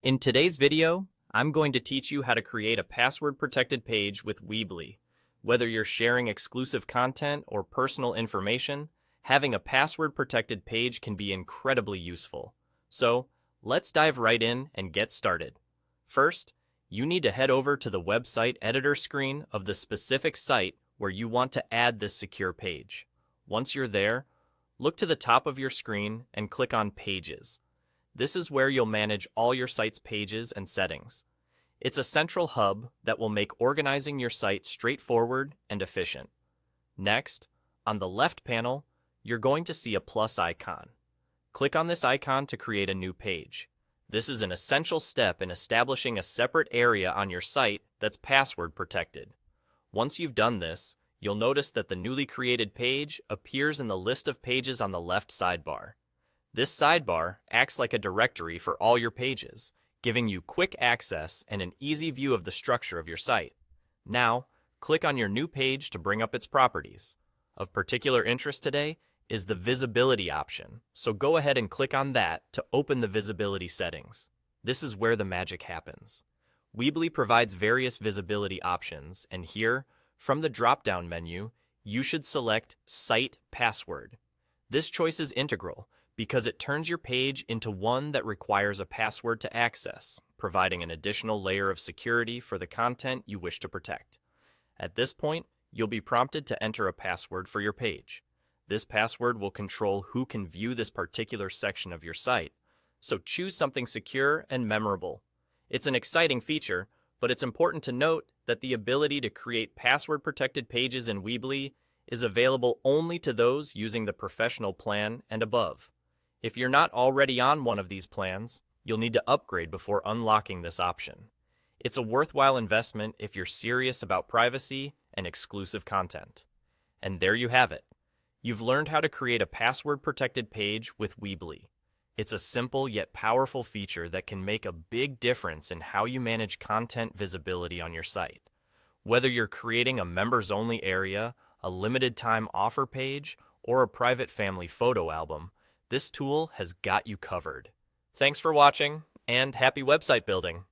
In today's video, I'm going to teach you how to create a password-protected page with Weebly. Whether you're sharing exclusive content or personal information, having a password-protected page can be incredibly useful. So, let's dive right in and get started. First, you need to head over to the website editor screen of the specific site where you want to add this secure page. Once you're there, look to the top of your screen and click on Pages. This is where you'll manage all your site's pages and settings. It's a central hub that will make organizing your site straightforward and efficient. Next, on the left panel, you're going to see a plus icon. Click on this icon to create a new page. This is an essential step in establishing a separate area on your site that's password protected. Once you've done this, you'll notice that the newly created page appears in the list of pages on the left sidebar. This sidebar acts like a directory for all your pages, giving you quick access and an easy view of the structure of your site. Now, click on your new page to bring up its properties. Of particular interest today is the visibility option, so go ahead and click on that to open the visibility settings. This is where the magic happens. Weebly provides various visibility options, and here, from the drop-down menu, you should select Site Password. This choice is integral, because it turns your page into one that requires a password to access, providing an additional layer of security for the content you wish to protect. At this point, you'll be prompted to enter a password for your page. This password will control who can view this particular section of your site, so choose something secure and memorable. It's an exciting feature, but it's important to note that the ability to create password-protected pages in Weebly is available only to those using the professional plan and above. If you're not already on one of these plans, you'll need to upgrade before unlocking this option. It's a worthwhile investment if you're serious about privacy and exclusive content. And there you have it. You've learned how to create a password-protected page with Weebly. It's a simple yet powerful feature that can make a big difference in how you manage content visibility on your site. Whether you're creating a members-only area, a limited-time offer page, or a private family photo album, this tool has got you covered. Thanks for watching, and happy website building!